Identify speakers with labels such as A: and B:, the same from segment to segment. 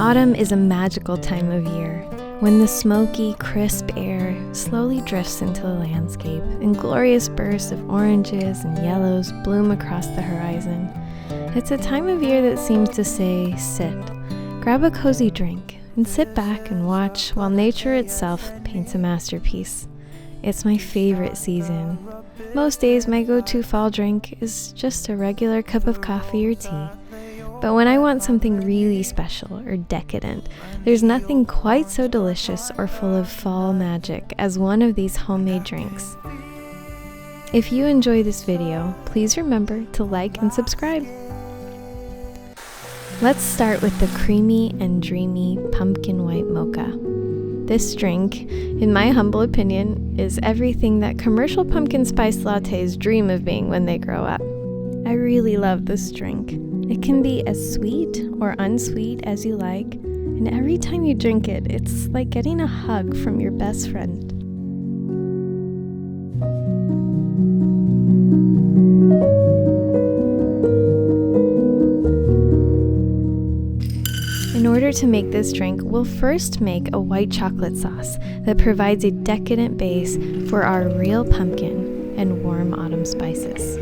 A: Autumn is a magical time of year when the smoky, crisp air slowly drifts into the landscape and glorious bursts of oranges and yellows bloom across the horizon. It's a time of year that seems to say, sit, grab a cozy drink, and sit back and watch while nature itself paints a masterpiece. It's my favorite season. Most days my go-to fall drink is just a regular cup of coffee or tea. But when I want something really special or decadent, there's nothing quite so delicious or full of fall magic as one of these homemade drinks. If you enjoy this video, please remember to like and subscribe. Let's start with the creamy and dreamy pumpkin white mocha. This drink, in my humble opinion, is everything that commercial pumpkin spice lattes dream of being when they grow up. I really love this drink. It can be as sweet or unsweet as you like, and every time you drink it, it's like getting a hug from your best friend. In order to make this drink, we'll first make a white chocolate sauce that provides a decadent base for our real pumpkin and warm autumn spices.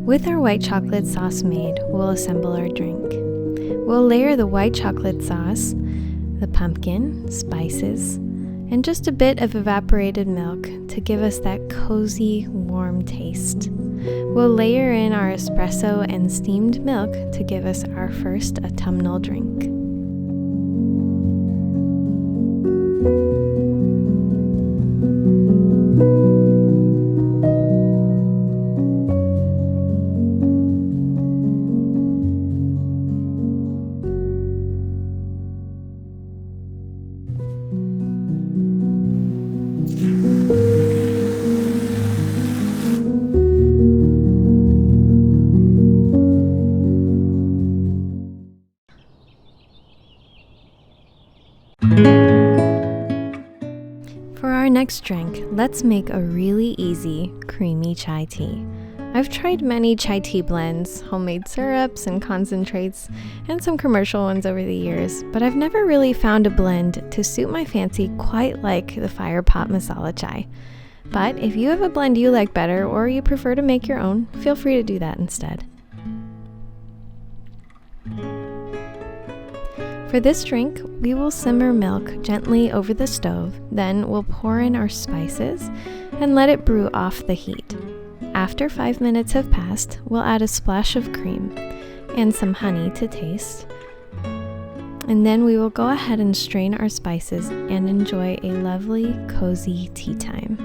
A: With our white chocolate sauce made, we'll assemble our drink. We'll layer the white chocolate sauce, the pumpkin, spices, and just a bit of evaporated milk to give us that cozy, warm taste. We'll layer in our espresso and steamed milk to give us our first autumnal drink. For our next drink, let's make a really easy, creamy chai tea. I've tried many chai tea blends, homemade syrups and concentrates, and some commercial ones over the years, but I've never really found a blend to suit my fancy quite like the Fire Pot Masala Chai. But if you have a blend you like better or you prefer to make your own, feel free to do that instead. For this drink, we will simmer milk gently over the stove, then we'll pour in our spices and let it brew off the heat. After 5 minutes have passed, we'll add a splash of cream and some honey to taste. And then we will go ahead and strain our spices and enjoy a lovely, cozy tea time.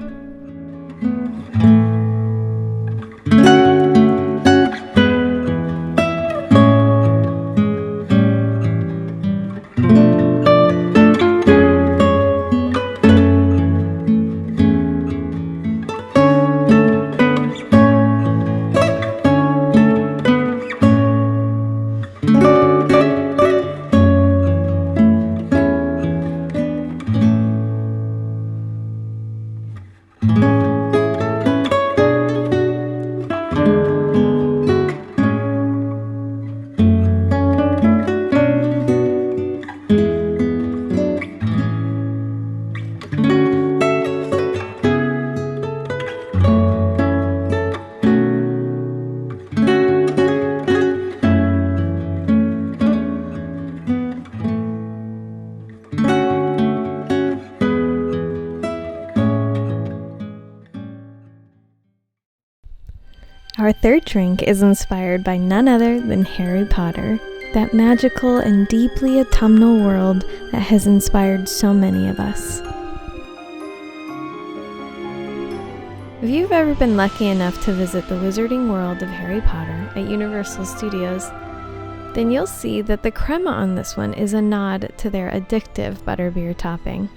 A: Our third drink is inspired by none other than Harry Potter, that magical and deeply autumnal world that has inspired so many of us. If you've ever been lucky enough to visit the wizarding world of Harry Potter at Universal Studios, then you'll see that the crema on this one is a nod to their addictive butterbeer topping.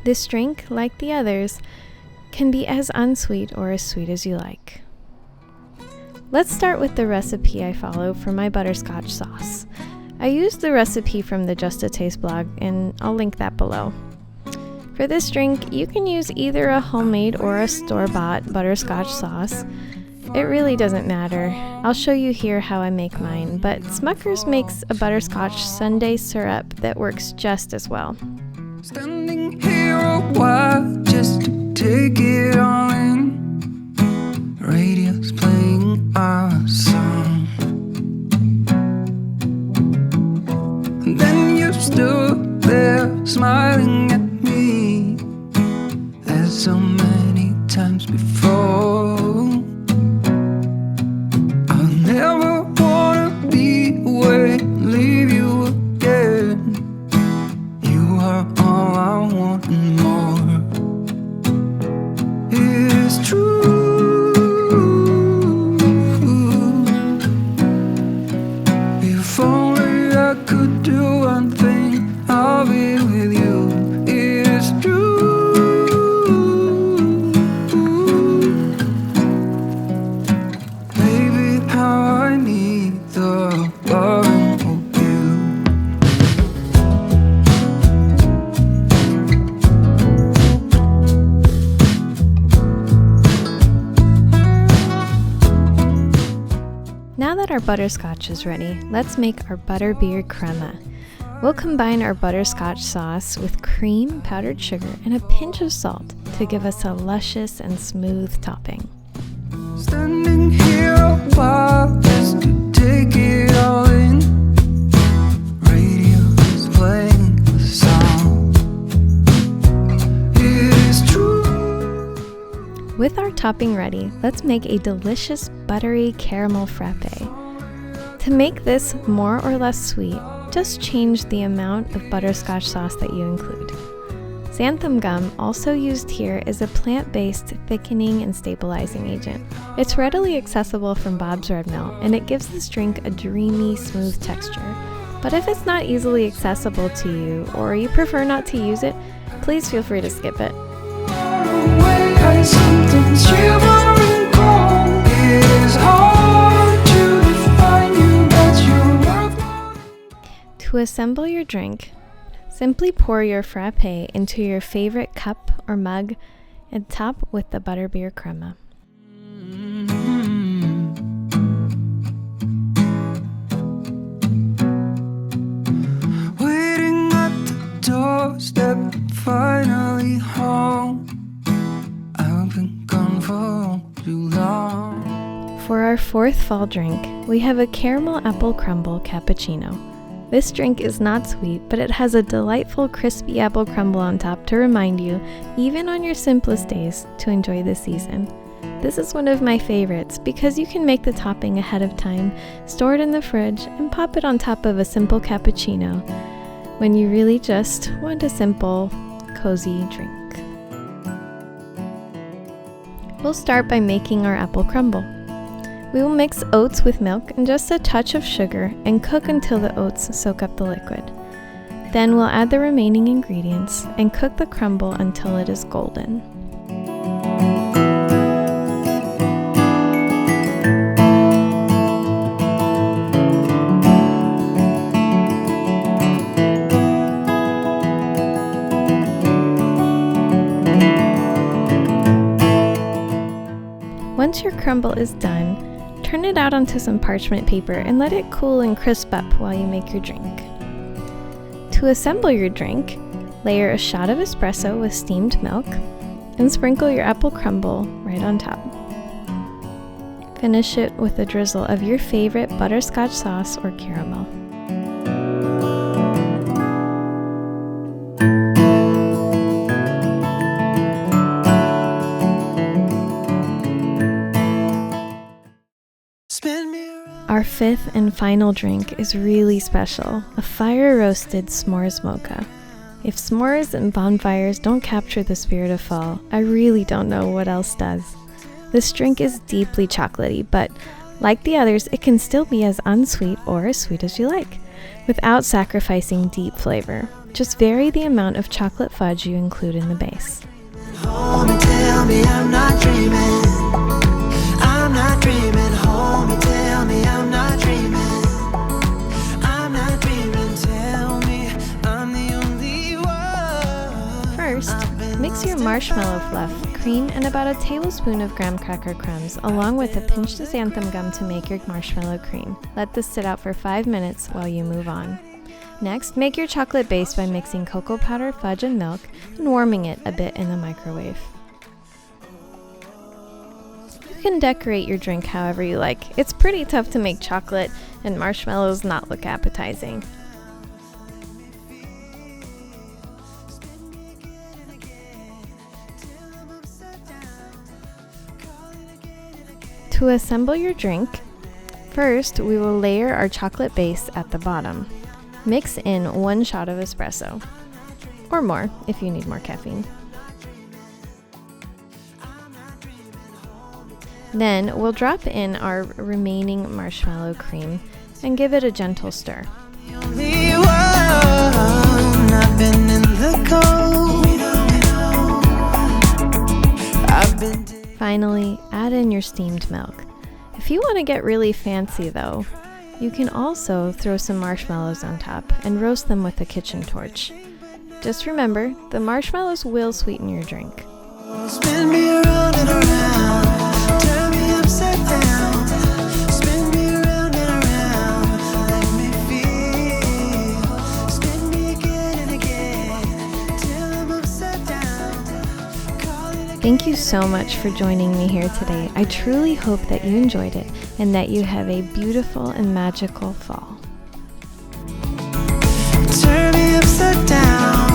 A: This drink, like the others, can be as unsweet or as sweet as you like. Let's start with the recipe I follow for my butterscotch sauce. I used the recipe from the Just a Taste blog, and I'll link that below. For this drink, you can use either a homemade or a store-bought butterscotch sauce. It really doesn't matter. I'll show you here how I make mine, but Smucker's makes a butterscotch sundae syrup that works just as well.
B: Standing here a while just to take it all in. Radio's playing our song. And then you stood there smiling at me as so many times before. I'll never wanna be away, leave you again. You are all I want and more. It is true. If only I could do one thing, I'll be with you. It is true. Baby, how I need the loving of you.
A: Now that our butterscotch is ready, let's make our butterbeer crema. We'll combine our butterscotch sauce with cream, powdered sugar, and a pinch of salt to give us a luscious and smooth topping.
B: Standing here a while just to take it all in. Radio is playing the song. It is true.
A: With our topping ready, let's make a delicious buttery caramel frappe. To make this more or less sweet, just change the amount of butterscotch sauce that you include. Xanthan gum, also used here, is a plant-based thickening and stabilizing agent. It's readily accessible from Bob's Red Mill, and it gives this drink a dreamy, smooth texture. But if it's not easily accessible to you, or you prefer not to use it, please feel free to skip it.
B: Something shivering cold. It is hard to define you, but you're worth.
A: To assemble your drink, simply pour your frappe into your favorite cup or mug and top with the butterbeer crema.
B: Waiting at the doorstep, finally home. I've been gone for too long.
A: For our fourth fall drink, we have a caramel apple crumble cappuccino. This drink is not sweet, but it has a delightful crispy apple crumble on top to remind you, even on your simplest days, to enjoy the season. This is one of my favorites because you can make the topping ahead of time, store it in the fridge, and pop it on top of a simple cappuccino when you really just want a simple, cozy drink. We'll start by making our apple crumble. We will mix oats with milk and just a touch of sugar and cook until the oats soak up the liquid. Then we'll add the remaining ingredients and cook the crumble until it is golden. Once your crumble is done, turn it out onto some parchment paper and let it cool and crisp up while you make your drink. To assemble your drink, layer a shot of espresso with steamed milk and sprinkle your apple crumble right on top. Finish it with a drizzle of your favorite butterscotch sauce or caramel. fifth and final drink is really special, a fire-roasted s'mores mocha. If s'mores and bonfires don't capture the spirit of fall, I really don't know what else does. This drink is deeply chocolatey, but like the others, it can still be as unsweet or as sweet as you like, without sacrificing deep flavor. Just vary the amount of chocolate fudge you include in the base.
B: Hold me, tell me I'm not dreaming. I'm not dreaming. Hold me, tell me I'm not dreaming. I'm not dreaming. Tell me I'm the only one.
A: First, mix your marshmallow fluff, cream, and about a tablespoon of graham cracker crumbs, along with a pinch of xanthan gum to make your marshmallow cream. Let this sit out for 5 minutes while you move on. Next, make your chocolate base by mixing cocoa powder, fudge, and milk, and warming it a bit in the microwave. You can decorate your drink however you like. It's pretty tough to make chocolate and marshmallows not look appetizing. To assemble your drink, first we will layer our chocolate base at the bottom. Mix in 1 shot of espresso, or more if you need more caffeine. Then we'll drop in our remaining marshmallow cream and give it a gentle stir.
B: The only one. I've been in the cold. I've been
A: Finally, add in your steamed milk. If you want to get really fancy though, you can also throw some marshmallows on top and roast them with a kitchen torch. Just remember, the marshmallows will sweeten your drink.
B: spin me around and around, turn me upside down, spin me around and around, let me feel, spin me again and again, till I'm upside down, call it again.
A: Thank you so much for joining me here today. I truly hope that you enjoyed it and that you have a beautiful and magical fall.
B: Turn me upside down.